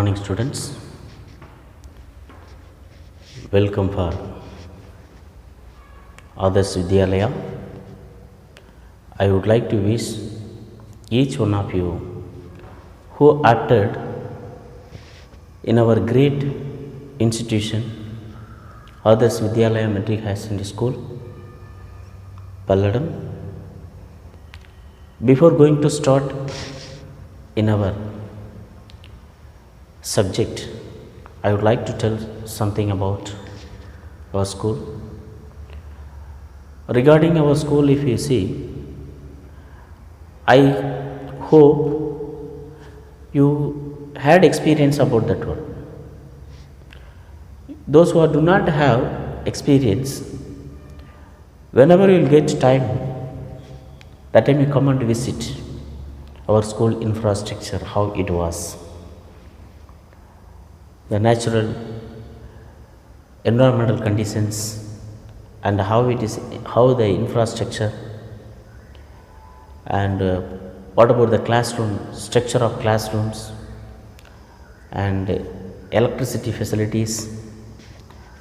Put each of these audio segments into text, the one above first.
morning, students. Welcome for Adarsh Vidyalaya. I would like to wish each one of you who acted in our great institution, Adarsh Vidyalaya Metric Higher Secondary School, Palladam. Before going to start in our subject, I would like to tell something about our school. Regarding our school, if you see, I hope you had experience about that one. Those who do not have experience, whenever you will get time, that time you come and visit our school infrastructure, how it was, the natural environmental conditions, and how the infrastructure, and what about the classroom structure of classrooms, and electricity facilities,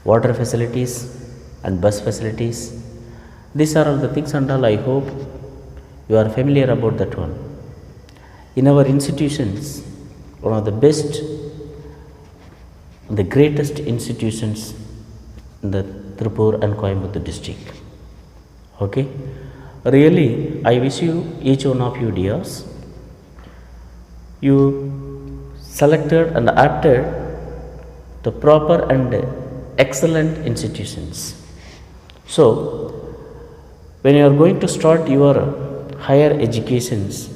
water facilities, and bus facilities. These are all the things, and all I hope you are familiar about that one. In our institutions, one of the best, the greatest institutions in the Tirupur and Coimbatore district. Okay, really, I wish you, each one of you dears, you selected and opted the proper and excellent institutions. So, when you are going to start your higher educations,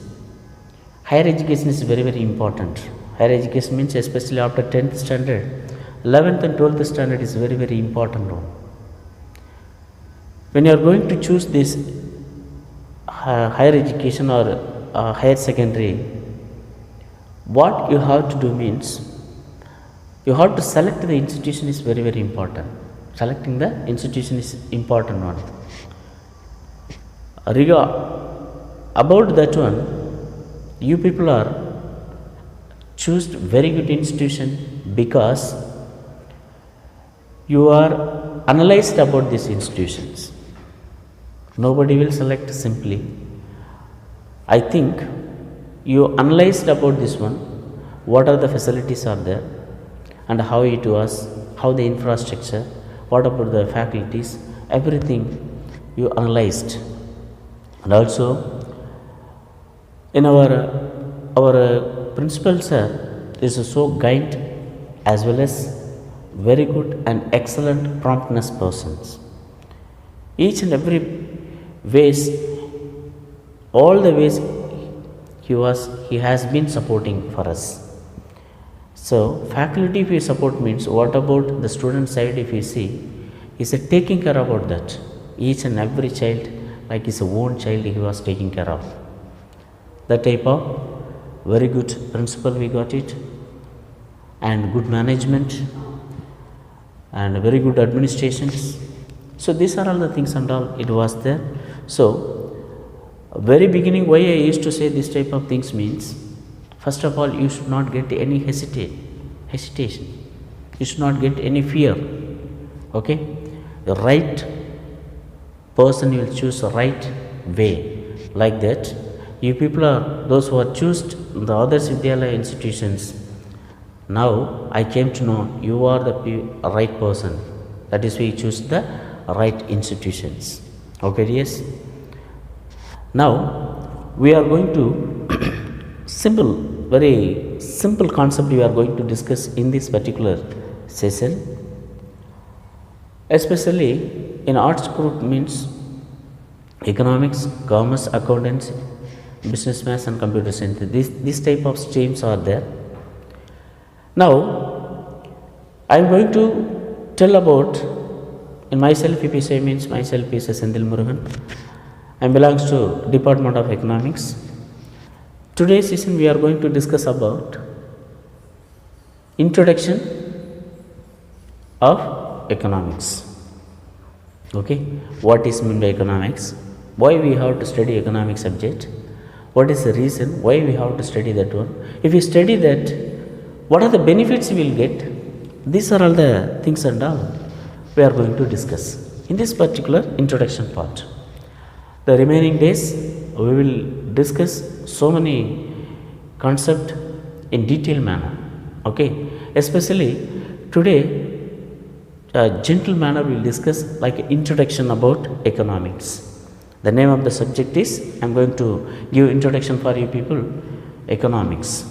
higher education is very, very important. Higher education means especially after 10th standard, 11th and 12th standard is very, very important one. When you are going to choose this higher education or higher secondary, what you have to do means, you have to select the institution is very, very important. Selecting the institution is important one. About that one, you people are choose very good institution because you are analyzed about these institutions. Nobody will select simply. I think you analyzed about this one, what are the facilities are there, and how it was, how the infrastructure, what about the faculties, everything you analyzed. And also in our principal sir is so kind as well as very good and excellent promptness persons. Each and every ways, all the ways he has been supporting for us. So faculty if you support means, what about the student side if you see, he is taking care about that. Each and every child like his own child he was taking care of. That type of very good principal we got it, and good management, and very good administrations. So these are all the things and all it was there. So very beginning why I used to say this type of things means, first of all you should not get any hesitation. You should not get any fear. Okay, the right person you will choose the right way, like that. You people are those who are choose the Adarsh Vidyalaya institutions. Now I came to know you are the right person. That is why you choose the right institutions. Okay, yes. Now we are going to very simple concept we are going to discuss in this particular session. Especially in arts group means economics, commerce, accountancy, business maths, and computer science. This type of streams are there. Now I am going to tell about in myself. If you say means, myself is Senthil Murugan. I belongs to Department of Economics. Today's session we are going to discuss about introduction of economics. Okay, what is meant by economics? Why we have to study economic subject? What is the reason why we have to study that one? If you study that, what are the benefits we will get? These are all the things and all we are going to discuss in this particular introduction part. The remaining days we will discuss so many concepts in detailed manner. Okay, especially today, gentle manner we will discuss like introduction about economics. The name of the subject is, I am going to give introduction for you people, economics.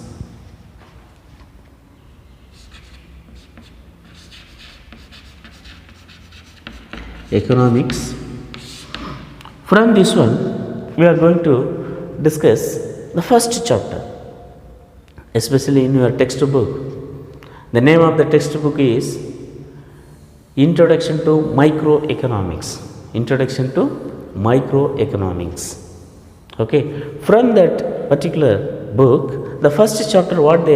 Economics. From this one, we are going to discuss the first chapter, especially in your textbook. The name of the textbook is Introduction to Microeconomics. Introduction to Microeconomics. Okay, from that particular book, the first chapter, what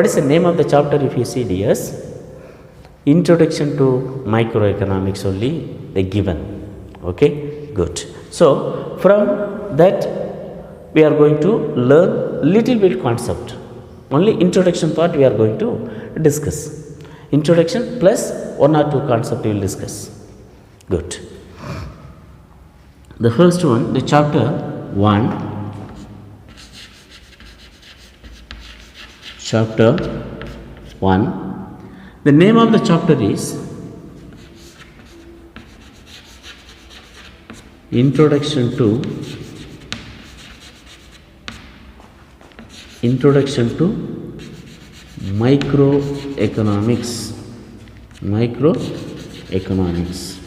is the name of the chapter? If you see, dears, Introduction to Microeconomics only they given. Okay, good. So from that we are going to learn little bit concept. Only introduction part we are going to discuss. Introduction plus one or two concept we will discuss. Good. The first one, the chapter 1. Chapter 1. The name of the chapter is Introduction to Microeconomics. Microeconomics.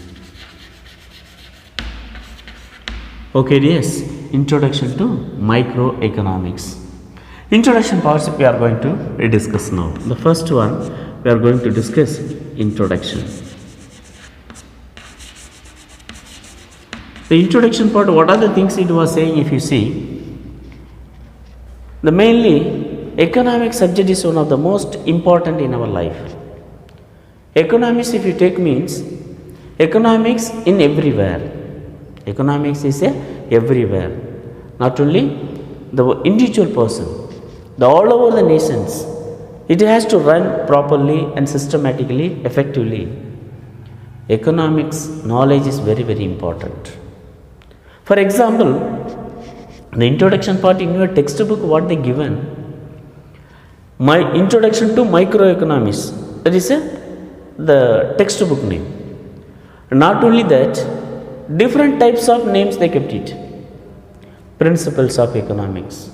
Okay, yes. Introduction to Microeconomics. Introduction parts we are going to discuss now. The first one we are going to discuss introduction. The introduction part, what are the things it was saying? If you see, the mainly economic subject is one of the most important in our life. Economics, if you take, means economics in everywhere. Economics is everywhere. Not only the individual person, the all over the nations. It has to run properly and systematically, effectively. Economics knowledge is very, very important. For example, the introduction part in your textbook, what they given, my introduction to microeconomics, that is the textbook name. Not only that, different types of names they kept it. Principles of economics,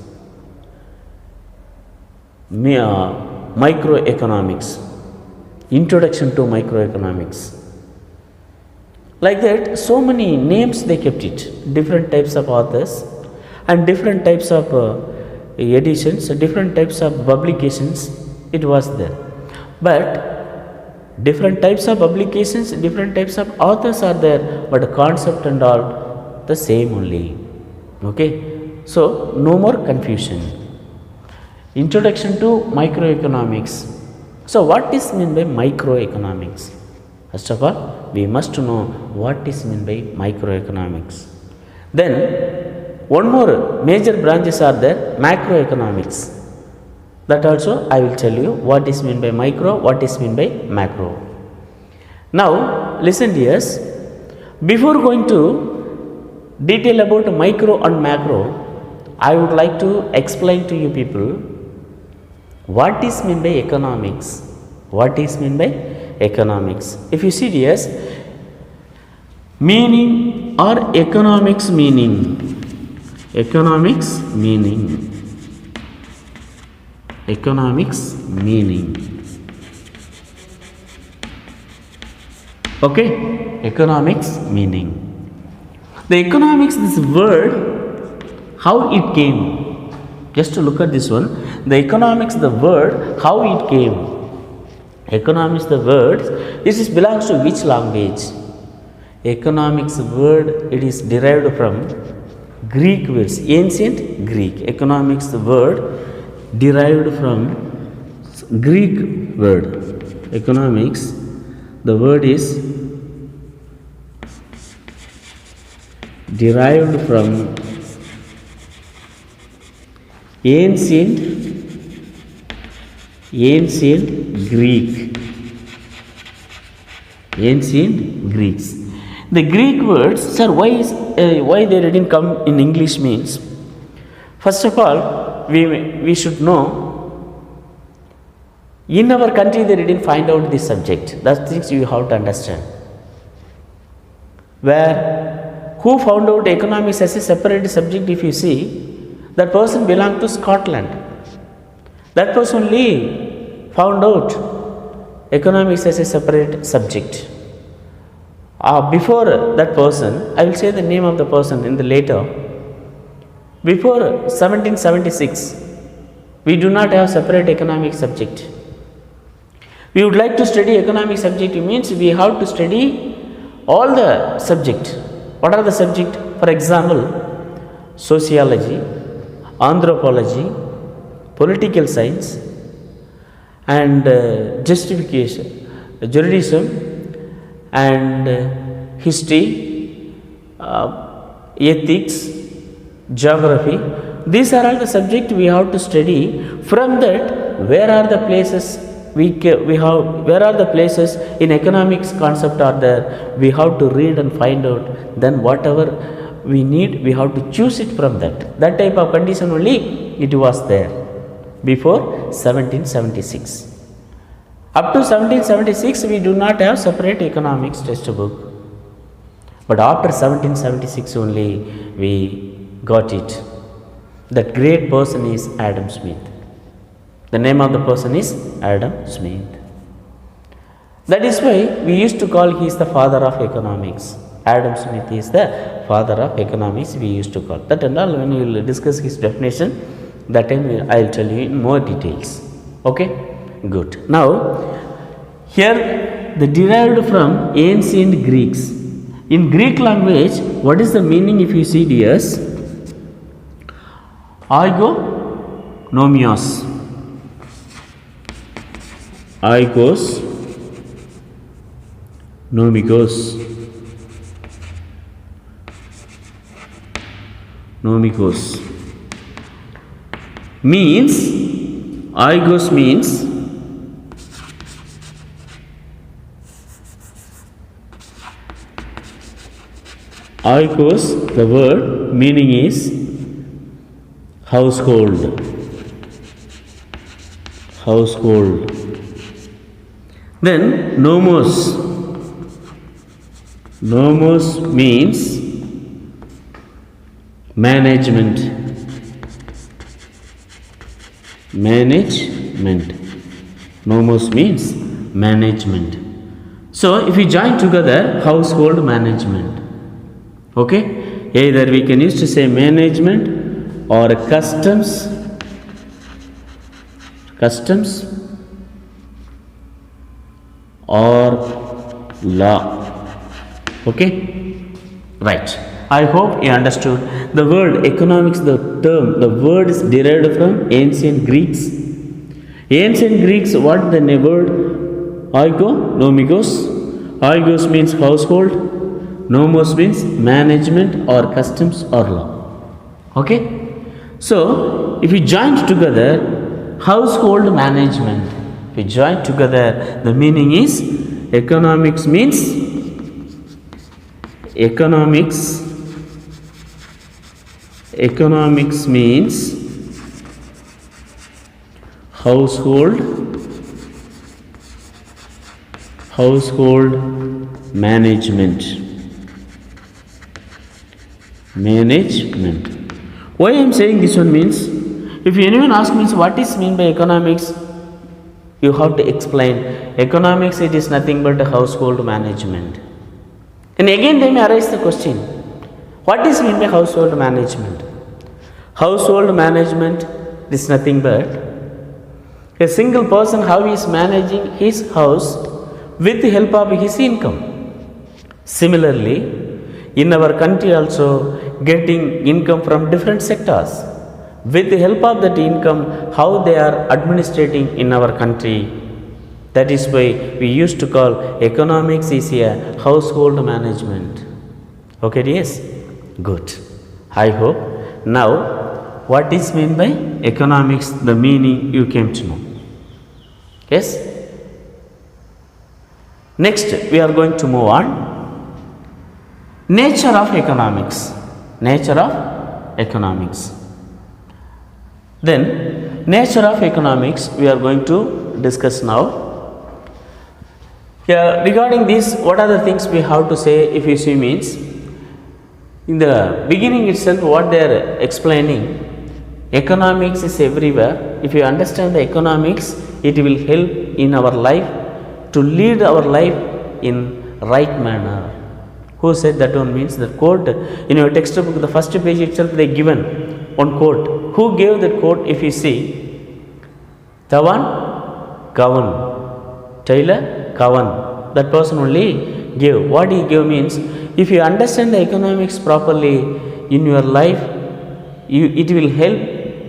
microeconomics, introduction to microeconomics. Like that, so many names they kept it. Different types of authors and different types of editions, different types of publications, it was there. But different types of publications, different types of authors are there, but the concept and all the same only. Okay, so no more confusion. Introduction to Microeconomics. So what is meant by microeconomics? First of all, we must know what is meant by microeconomics. Then one more major branches are there, macroeconomics. That also I will tell you what is meant by micro, what is meant by macro. Now listen, dears, before going to detail about micro and macro, I would like to explain to you people what is meant by economics. What is meant by economics? If you see, dears, meaning or economics meaning. Economics meaning. Economics meaning. Okay, economics meaning. The economics, this word, how it came. Just to look at this one, the economics, the word, how it came. Economics, the word, this belongs to which language? Economics word, it is derived from Greek words, ancient Greek. Economics, the word, derived from Greek word. Economics, the word is derived from ancient Ancient Greek. Ancient Greeks. The Greek words, sir, why they didn't come in English means, first of all, we should know, in our country they didn't find out this subject. That's things you have to understand. Where, who found out economics as a separate subject, if you see, that person belonged to Scotland. That person only found out economics as a separate subject. Before that person, I will say the name of the person in the later. Before 1776, we do not have separate economic subject. We would like to study economic subject, means we have to study all the subject. What are the subject? For example, sociology, anthropology, political science, and justification, juridism, and history, ethics, geography. These are all the subject we have to study. From that, where are the places where are the places in economics concept are there, we have to read and find out. Then whatever we need, we have to choose it from that. That type of condition only it was there before 1776. Up to 1776, we do not have separate economics textbook. But after 1776 only, we got it. That great person is Adam Smith. The name of the person is Adam Smith. That is why we used to call he is the father of economics. Adam Smith is the father of economics, we used to call. That and all, when we will discuss his definition, that time I will tell you in more details. Okay? Good. Now, here the derived from ancient Greeks. In Greek language, what is the meaning if you see dears? Oikonomios. Oikos nomikos. Nomikos means, oikos means oikos, the word meaning is household. Household. Then nomos. Nomos means management. Management. Nomos means management. So if we join together, household management. Okay? Either we can use to say management or customs. Customs or law. Okay? Right. I hope you understood. The word economics, the term, the word is derived from ancient Greeks. Ancient Greeks, what the word? Oikonomikos. Oikos means household. Nomos means management or customs or law. Okay? So, if we join together, household management. If we join together, the meaning is economics means economics means household management. Why I am saying this one means, if anyone asks me what is mean by economics, you have to explain. Economics, it is nothing but household management. And again they may arise the question, what is mean by household management? Household management is nothing but a single person how he is managing his house with the help of his income. Similarly, in our country also getting income from different sectors. With the help of that income, how they are administrating in our country. That is why we used to call economics is a household management. Okay, yes? Good. I hope now what is meant by economics, the meaning you came to know. Yes. Next we are going to move on. Nature of economics. Nature of economics. Then nature of economics we are going to discuss now. Here regarding this, what are the things we have to say? If you see, means in the beginning itself what they are explaining, economics is everywhere. If you understand the economics, it will help in our life to lead our life in right manner. Who said that one? Means the quote in your textbook, the first page itself they given one quote. Who gave that quote? If you see, Tawan Kavan, Taylor Kavan, that person only gave. What he gave means, if you understand the economics properly in your life, it will help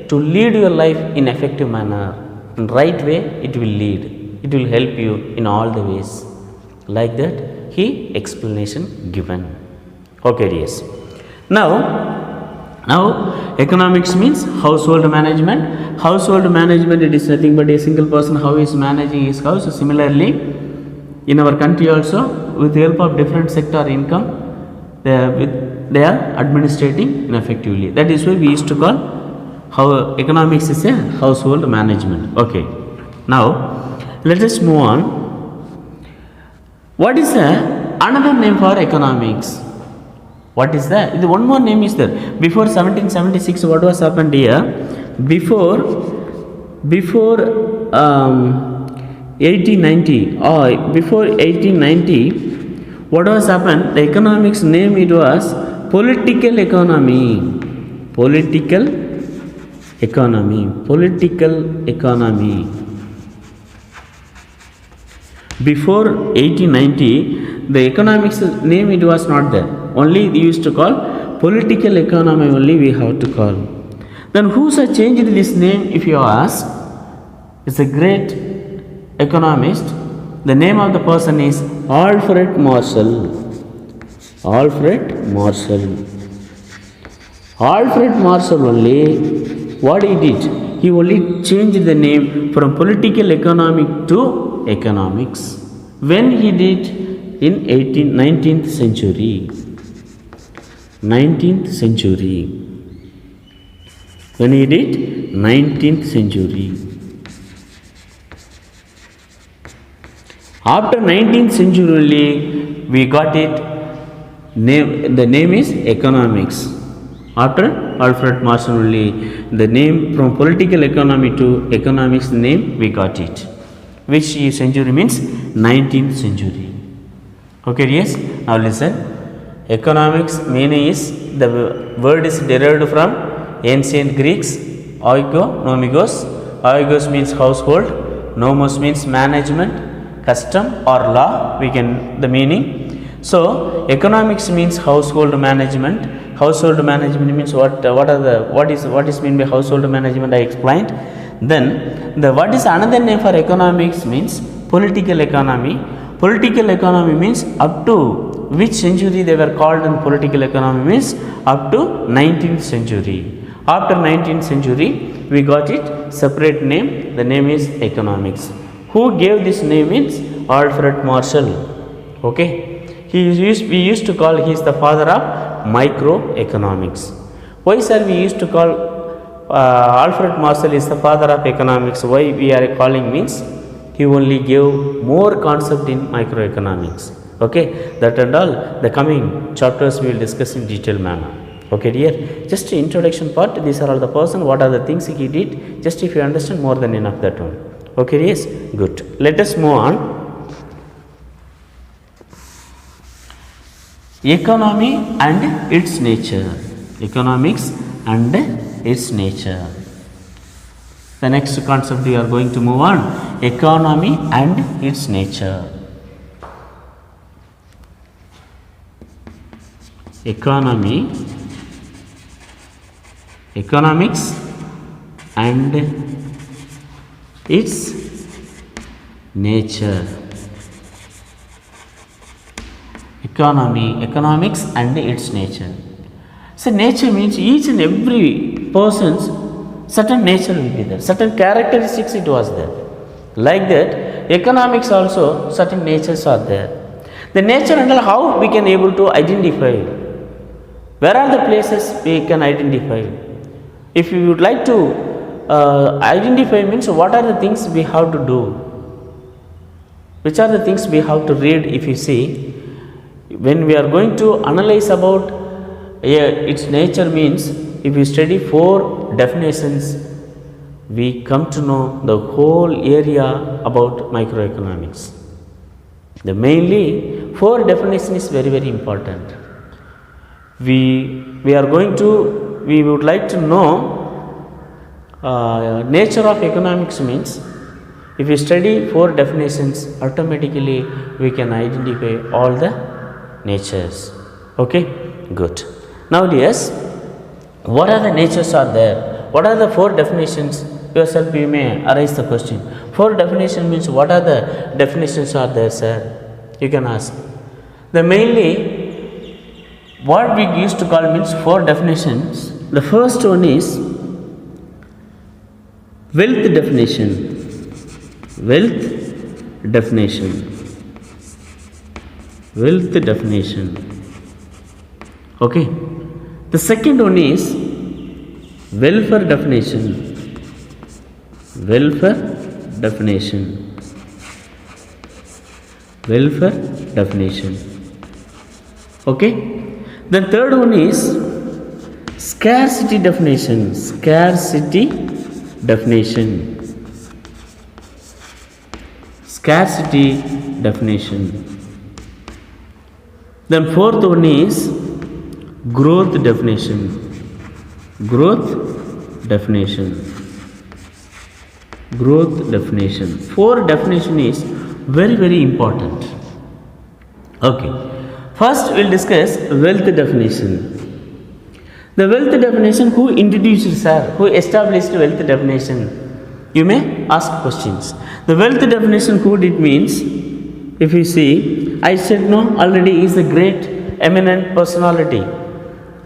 to lead your life in effective manner. In right way, it will lead. It will help you in all the ways. Like that, he explanation given. Okay, yes. Now economics means household management. Household management, it is nothing but a single person how he is managing his house. Similarly, in our country also, with the help of different sector income, they are administrating effectively. That is why we used to call how economics is a household management. Okay. Now let us move on. What is another name for economics? What is that? One more name is there. Before 1776, what was happened here? Before 1890, or before 1890, what was happened? The economics name, it was political economy. Political economy. Political economy. Before 1890, the economics name, it was not there. Only they used to call political economy, only we have to call. Then who has changed this name? If you ask, it's a great economist. The name of the person is Alfred Marshall. Alfred Marshall. Alfred Marshall only, what he did? He only changed the name from political economy to economics. When he did? In 19th century. 19th century. When he did? 19th century. After 19th century only, we got it. The name is economics. After Alfred Marshall only, the name from political economy to economics name we got it. Which century means? 19th century. Okay, yes. Now listen. Economics meaning is, the word is derived from ancient Greeks, oiko, nomikos. Oikos means household, nomos means management, custom or law. We can the meaning. So economics means household management. Household management means what is mean by household management? I explained. Then what is another name for economics means political economy. Political economy means up to which century they were called in political economy means up to 19th century. After 19th century, we got it separate name. The name is economics. Who gave this name means Alfred Marshall. Okay. We used to call, he is the father of microeconomics. Why, sir, we used to call Alfred Marshall is the father of economics? Why we are calling means he only gave more concept in microeconomics. Okay, that and all the coming chapters we will discuss in detailed manner. Okay, dear, just introduction part. These are all the person. What are the things he did? Just if you understand, more than enough that one. Okay, yes, good. Let us move on. Economy and its nature. Economics and its nature. The next concept we are going to move on. Economy and its nature. Economy, economics and its nature. Economy, economics and its nature. So nature means each and every person's certain nature will be there, certain characteristics it was there. Like that, economics also certain natures are there. The nature and how we can able to identify. Where are the places we can identify? If you would like to identify means what are the things we have to do? Which are the things we have to read? If you see, when we are going to analyze about its nature means, if we study 4 definitions, we come to know the whole area about microeconomics. The mainly 4 definition is very important. We would like to know nature of economics means, if we study 4 definitions, automatically we can identify all the natures. Okay, good. Now yes, what are the natures are there? What are the 4 definitions? Yourself you may arise the question. 4 definition means what are the definitions are there, sir? You can ask. The mainly what we used to call means 4 definitions. The first one is wealth definition. Wealth definition. Wealth definition. Okay. The second one is welfare definition. Welfare definition. Welfare definition. Okay. The third one is scarcity definition. Scarcity definition. Scarcity definition. Then fourth one is growth definition. Growth definition. Growth definition. 4 definition is very important. Okay. First we will discuss wealth definition. The wealth definition, who introduced, sir? Who established wealth definition? You may ask questions. The wealth definition, who did means, if you see, I said no already, is a great eminent personality.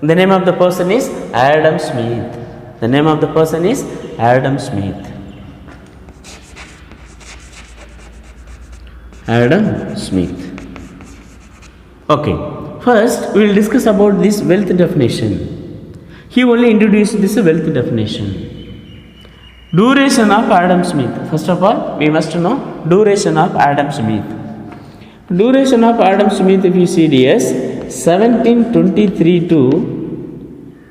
The name of the person is Adam Smith. The name of the person is Adam Smith. Adam Smith. Okay. First, we will discuss about this wealth definition. He only introduced this wealth definition. Duration of Adam Smith. First of all, we must know duration of Adam Smith. Duration of Adam Smith, if you see DS, 1723 to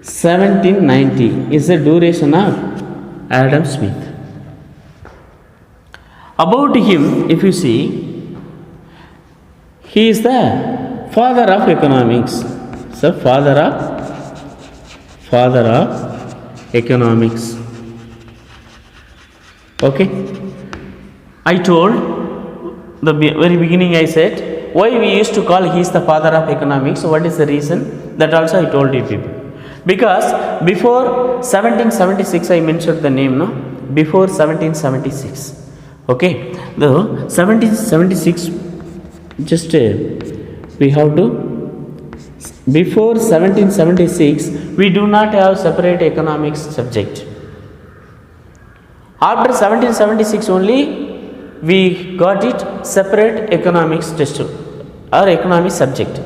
1790 is the duration of Adam Smith. About him, if you see, he is the father of economics. So, father of economics. Okay. I told the very beginning, I said why we used to call he is the father of economics. So what is the reason? That also I told you people. Because before 1776, I mentioned the name, no? Before 1776. Okay. The 1776, just we have to, before 1776, we do not have separate economics subject. After 1776 only, we got it separate economics test or economics subject.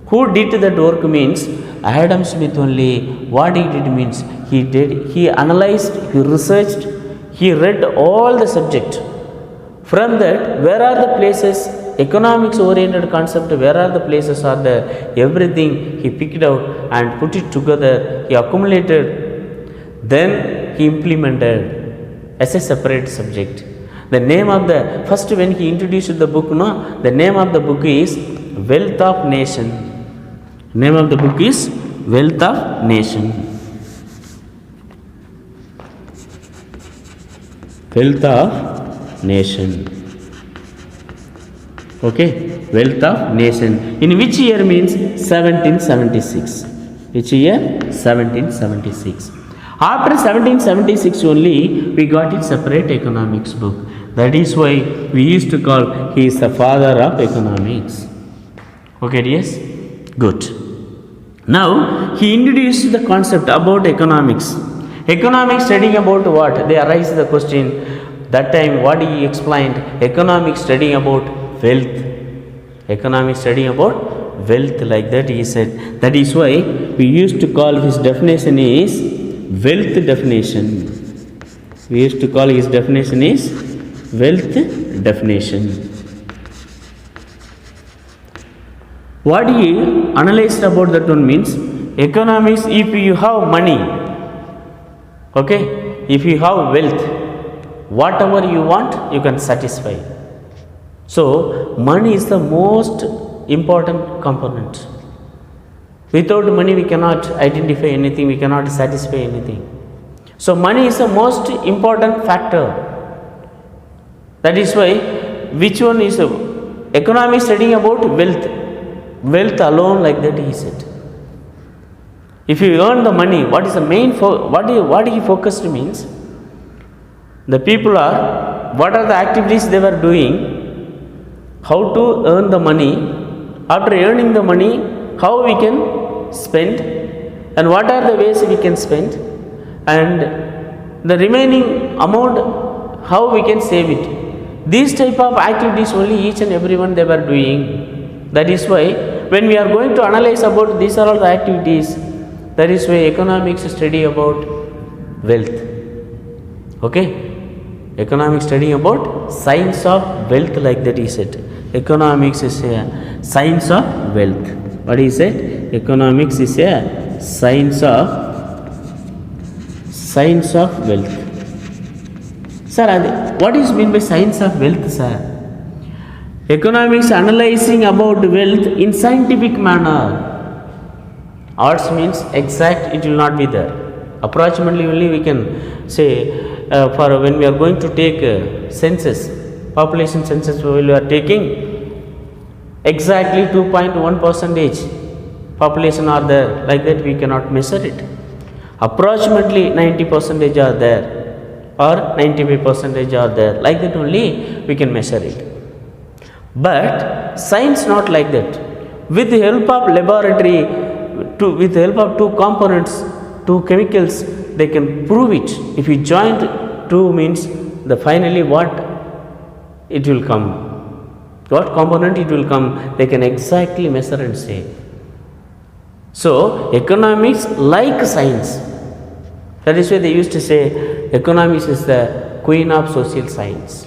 Who did that work means Adam Smith only. What he did means he analyzed, he researched, he read all the subject. From that, where are the places, economics oriented concept, where are the places are there, everything he picked out and put it together, he accumulated, then he implemented as a separate subject. The name of the, first when he introduced the book, no, the name of the book is Wealth of Nation. Name of the book is Wealth of Nation. Wealth of Nation. Okay, Wealth of Nation. In which year means 1776. Which year? 1776. After 1776 only, we got it separate economics book. That is why we used to call he is the father of economics. Okay, yes? Good. Now, he introduced the concept about economics. Economics studying about what? They arise the question, That time what he explained, economics studying about wealth. Economics studying about wealth, like that he said. That is why we used to call his definition is wealth definition. We used to call his definition is wealth definition. What he analyzed about that one means, economics, if you have money, okay, if you have wealth, whatever you want you can satisfy. So money is the most important component. Without money we cannot identify anything, we cannot satisfy anything. So money is the most important factor. That is why, which one is economics studying about wealth. Wealth alone, like that he said. If you earn the money, what is the main what he focused means, the people are, what are the activities they were doing, how to earn the money, after earning the money how we can spend, and what are the ways we can spend, and the remaining amount how we can save it. These type of activities only each and everyone they were doing. That is why when we are going to analyze about these are all the activities, that is why economics study about wealth. Okay, economics study about science of wealth, like that he said. Economics is a science of wealth. What he said? Economics is a science of wealth. Sir, what is meant by science of wealth, sir? Economics analyzing about wealth in scientific manner. Arts means exact, it will not be there. Approximately only we can say, for when we are going to take census, population census, we are taking exactly 2.1% population are there, like that we cannot measure it. Approximately 90% are there, or 95% are there, like that only we can measure it. But science not like that. With the help of laboratory, with the help of two components, two chemicals, they can prove it. If you join two means, the finally what it will come, what component it will come, they can exactly measure and say. So economics like science. That is why they used to say economics is the queen of social science.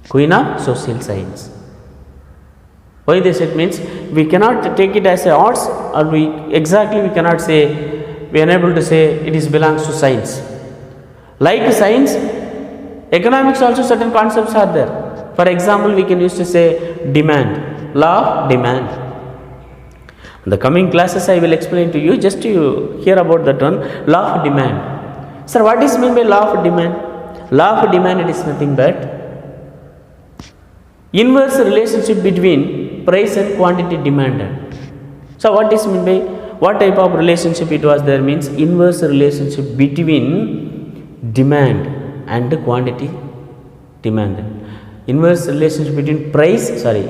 Queen of social science. Why they said means, we cannot take it as a arts, or we cannot say, we are unable to say it is belongs to science. Like science, economics also certain concepts are there. For example, we can use to say demand, law of demand. In the coming classes I will explain to you, just to hear about that one, law of demand. Sir, what is meant by law of demand? Law of demand, it is nothing but inverse relationship between price and quantity demanded. So what is meant by, what type of relationship it was there means, inverse relationship between demand and quantity demanded. Inverse relationship between price and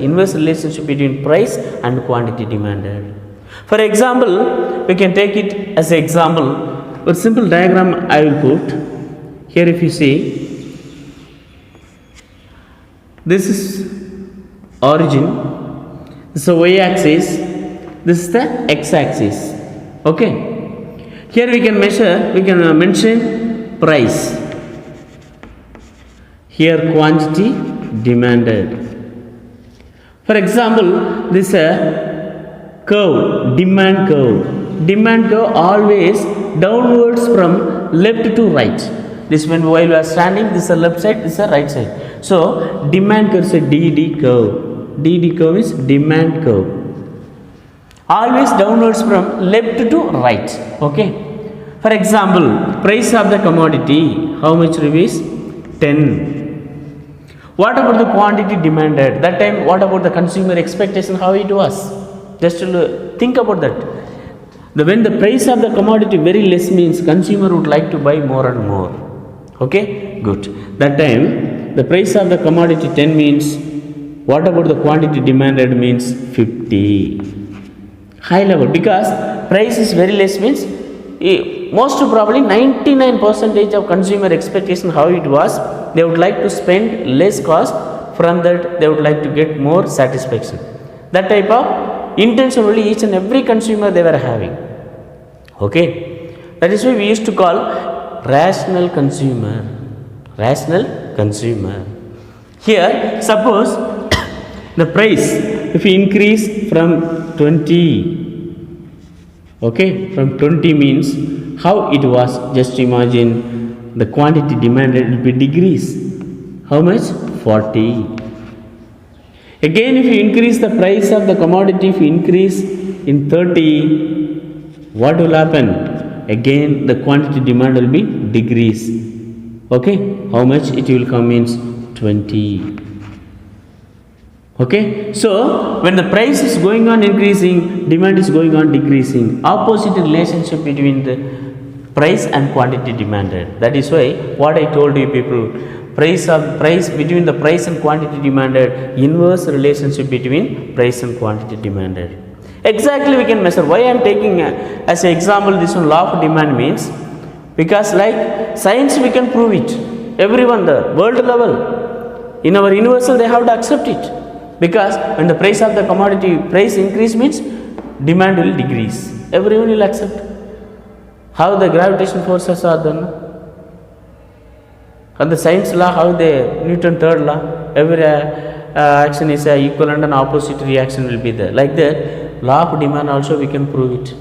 quantity demanded. For example, we can take it as an example, a simple diagram I will put here. If you see, this is origin, this is the y-axis, this is the x-axis. Okay, here we can measure, we can mention price, here quantity demanded. For example, this is a curve, demand curve always downwards from left to right. This when while we are standing, this is the left side, this is the right side. So demand curve is a DD curve. DD curve is demand curve, always downwards from left to right. Okay. For example, price of the commodity, how much rupees? 10. What about the quantity demanded? That time, what about the consumer expectation, how it was? Just to think about that. When the price of the commodity very less means, consumer would like to buy more and more. Okay, good. That time, the price of the commodity 10 means, what about the quantity demanded means 50. High level, because price is very less means most probably 99% of consumer expectation how it was, they would like to spend less cost, from that they would like to get more satisfaction. That type of intention only each and every consumer they were having. Okay, that is why we used to call rational consumer. Rational consumer. Here suppose the price if we increase from 20, okay, from 20 means how it was, just imagine the quantity demanded will be decrease. How much? 40. Again if you increase the price of the commodity, if you increase in 30, what will happen? Again the quantity demand will be decrease. Okay, how much it will come means 20. Okay, so when the price is going on increasing, demand is going on decreasing, opposite relationship between the price and quantity demanded. That is why what I told you people, price between the price and quantity demanded, inverse relationship between price and quantity demanded. Exactly we can measure. Why I am taking as an example this one, law of demand means, because like science we can prove it, everyone the world level, in our universal they have to accept it, because when the price of the commodity price increase means demand will decrease, everyone will accept. How the gravitation forces are done, and the science law, how the Newton third law, every action is a equivalent and opposite reaction will be there. Like that, law of demand also we can prove it,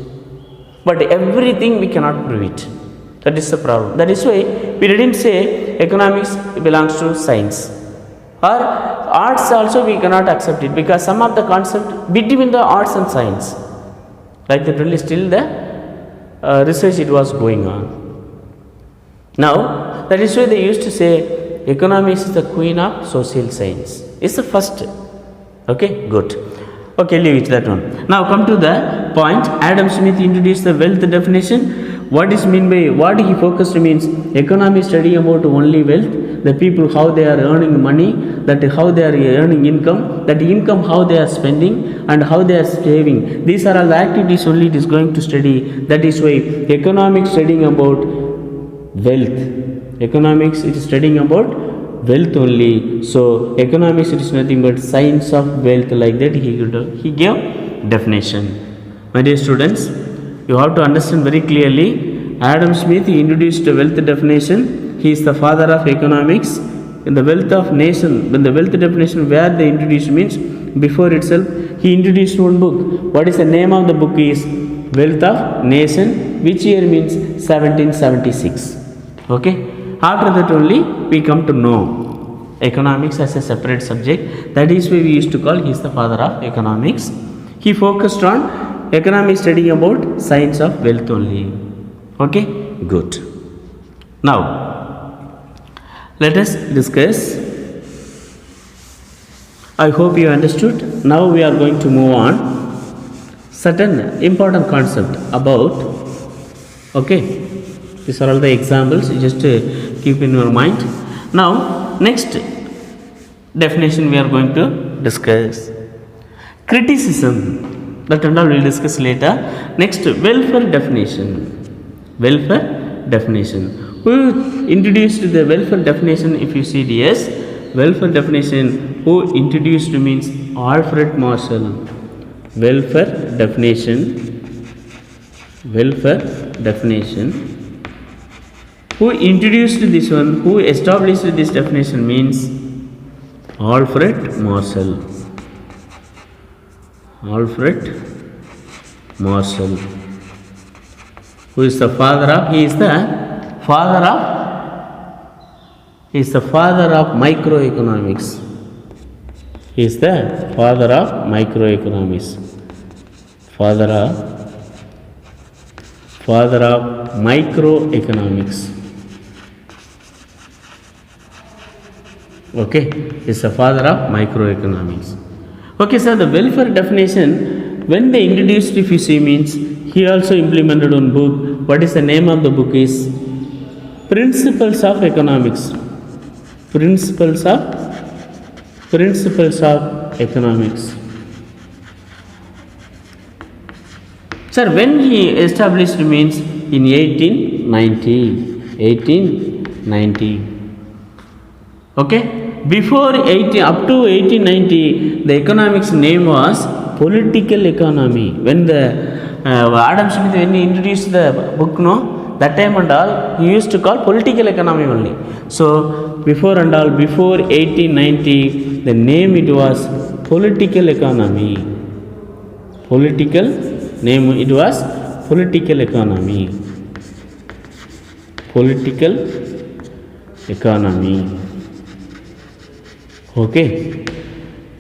but everything we cannot prove it. That is the problem. That is why we didn't say economics belongs to science, or arts also we cannot accept it, because some of the concept between the arts and science, like that only still the research it was going on. Now that is why they used to say economics is the queen of social science. It's the first. Okay, good. Okay, leave it that one. Now come to the point. Adam Smith introduced the wealth definition. What is mean by, what he focused means, economy study about only wealth, the people how they are earning money, that how they are earning income, that income how they are spending and how they are saving. These are all the activities only it is going to study. That is why economics studying about wealth. Economics it is studying about wealth only. So economics it is nothing but science of wealth, like that he gave definition. My dear students, you have to understand very clearly, Adam Smith he introduced the wealth definition. He is the father of economics. In the wealth of nation, when the wealth definition where they introduced means, before itself he introduced one book. What is the name of the book is Wealth of Nation, which year means 1776. Okay, after that only we come to know economics as a separate subject. That is why we used to call he is the father of economics. He focused on economics studying about science of wealth only. Okay, good. Now let us discuss. I hope you understood. Now we are going to move on certain important concept about, okay, these are all the examples, you just keep in your mind. Now next definition we are going to discuss criticism, that and all we will discuss later. Next, welfare definition. Welfare definition. Who introduced the welfare definition? If you see yes, welfare definition who introduced means Alfred Marshall. Welfare definition. Welfare definition. Who introduced this one? Who established this definition means Alfred Marshall. Alfred Marshall. Who is the father of? He is the father of microeconomics. He is the father of microeconomics. Father of microeconomics. Okay, he is the father of microeconomics. Okay, sir, the welfare definition, when they introduced, if you see, means he also implemented one book. What is the name of the book is Principles of Economics. Principles of Economics. Sir, when he established means in 1890. 1890. Okay, before 18 up to 1890 the economics name was political economy. When the Adam Smith, when he introduced the book, no, that time and all he used to call political economy only. So before and all, before 1890 the name it was political economy. Political name it was political economy. Political economy. Okay,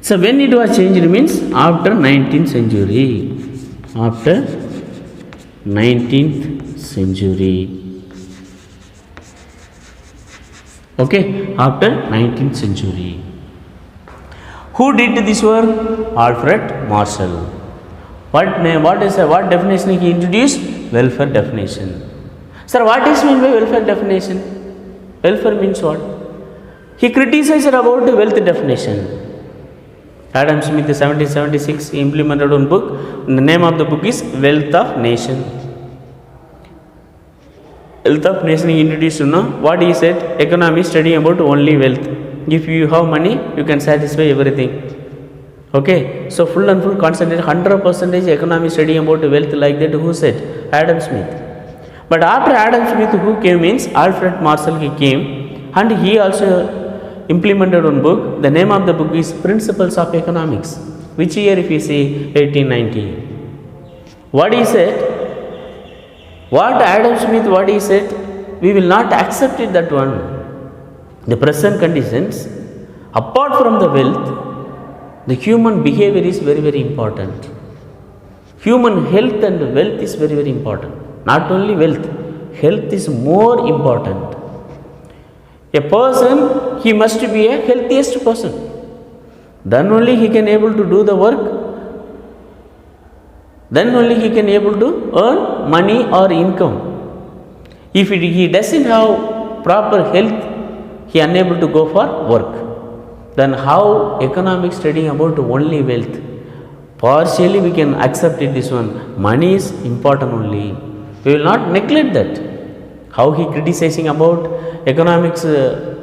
so when it was changed means after 19th century. After 19th century. Okay, after 19th century. Who did this work? Alfred Marshall. What definition he introduced? Welfare definition. Sir, what is meant by welfare definition? Welfare means what? He criticized about the wealth definition. Adam Smith 1776 he implemented one book. The name of the book is Wealth of Nation. Wealth of Nation he introduced, you know what he said? Economy studying about only wealth. If you have money, you can satisfy everything. Okay, so full and full concentrate 100% economy studying about wealth like that. Who said? Adam Smith. But after Adam Smith, who came means Alfred Marshall he came, and he also implemented one book. The name of the book is Principles of Economics. Which year if you see? 1890. What he said? What Adam Smith, what he said? We will not accept it, that one. The present conditions, apart from the wealth, the human behavior is very, very important. Human health and wealth is very, very important. Not only wealth, health is more important. A person, he must be a healthiest person. Then only he can able to do the work. Then only he can able to earn money or income. If he doesn't have proper health, he unable to go for work. Then how economic studying about only wealth? Partially we can accept it, this one. Money is important only. We will not neglect that. How he criticizing about economics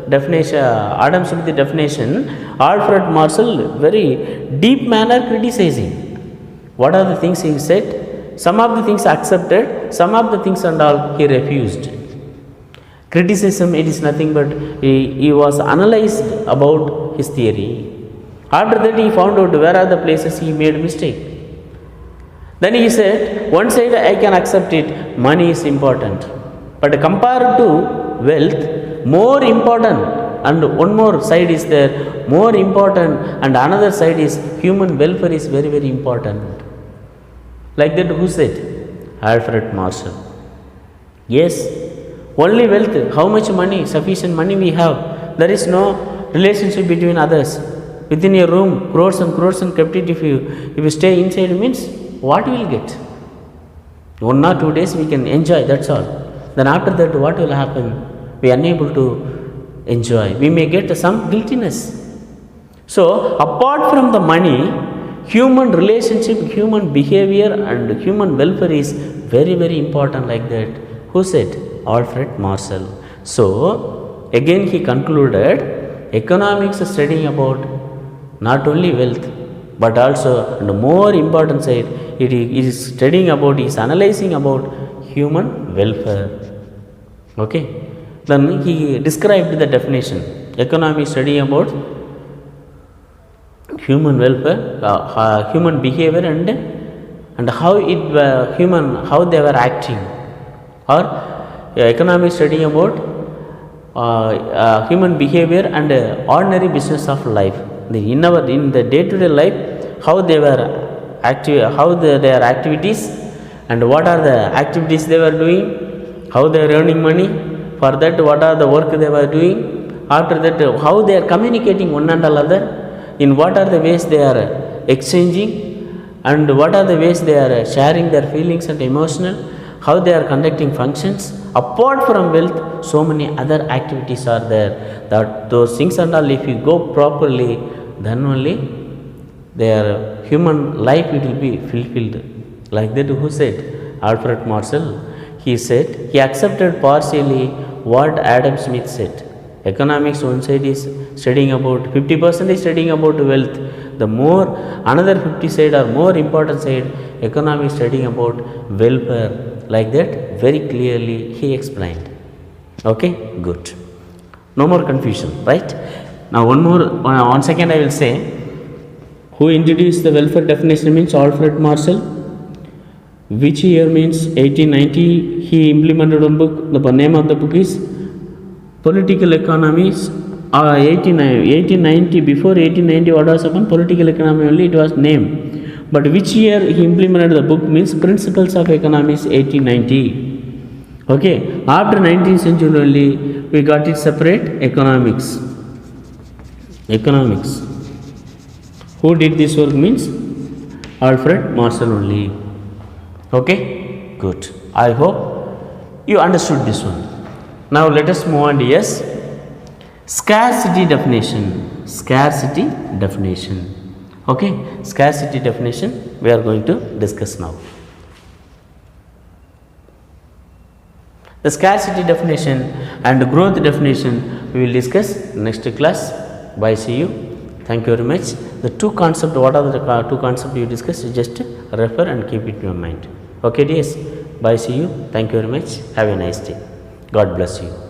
definition, Adam Smith definition, Alfred Marshall very deep manner criticizing. What are the things he said? Some of the things accepted, some of the things and all he refused. Criticism, it is nothing but he was analyzed about his theory. After that he found out where are the places he made mistake. Then he said, one side I can accept it, money is important. But compared to wealth, more important, and one more side is there, more important, and another side is human welfare is very, very important. Like that, who said? Alfred Marshall. Yes, only wealth, how much money, sufficient money we have, there is no relationship between others. Within your room, crores and kept it, if you stay inside means, what you will get? 1 or 2 days we can enjoy, that's all. Then after that what will happen? We are unable to enjoy. We may get some guiltiness. So apart from the money, human relationship, human behavior and human welfare is very, very important like that. Who said? Alfred Marshall. So again he concluded economics is studying about not only wealth but also on the more important side it is studying about, is analyzing about human welfare. Okay, then he described the definition. Economics studying about human welfare, human behavior and how how they were acting, or economics studying about human behavior and ordinary business of life. In the day-to-day life, how they were how their activities and what are the activities they were doing, how they are earning money, for that what are the work they were doing, after that how they are communicating one and another, in what are the ways they are exchanging, and what are the ways they are sharing their feelings and emotional, how they are conducting functions. Apart from wealth, so many other activities are there, that those things and all if you go properly, then only their human life it will be fulfilled. Like that, who said? Alfred Marshall. he said he accepted partially what Adam Smith said. Economics one side is studying about 50% is studying about wealth. The more another 50 side or more important side, economics studying about welfare. Like that, very clearly he explained. Okay, good. No more confusion, right? Now one second I will say, who introduced the welfare definition means Alfred Marshall. Which year means 1890 he implemented one book. The name of the book is Political Economies. 1890, before 1890 what was happened? Political economy only it was name. But which year he implemented the book means Principles of Economics 1890. Okay, after 19th century only we got it separate economics. Economics. Who did this work means Alfred Marshall only. Okay, good. I hope you understood this one. Now let us move on to yes. Scarcity definition. Scarcity definition. Okay, scarcity definition we are going to discuss now. The scarcity definition and growth definition we will discuss next class. Bye, see you. Thank you very much. The two concepts, what are the two concepts you discuss? Just refer and keep it in your mind. Okay, dears. Bye, see you. Thank you very much. Have a nice day. God bless you.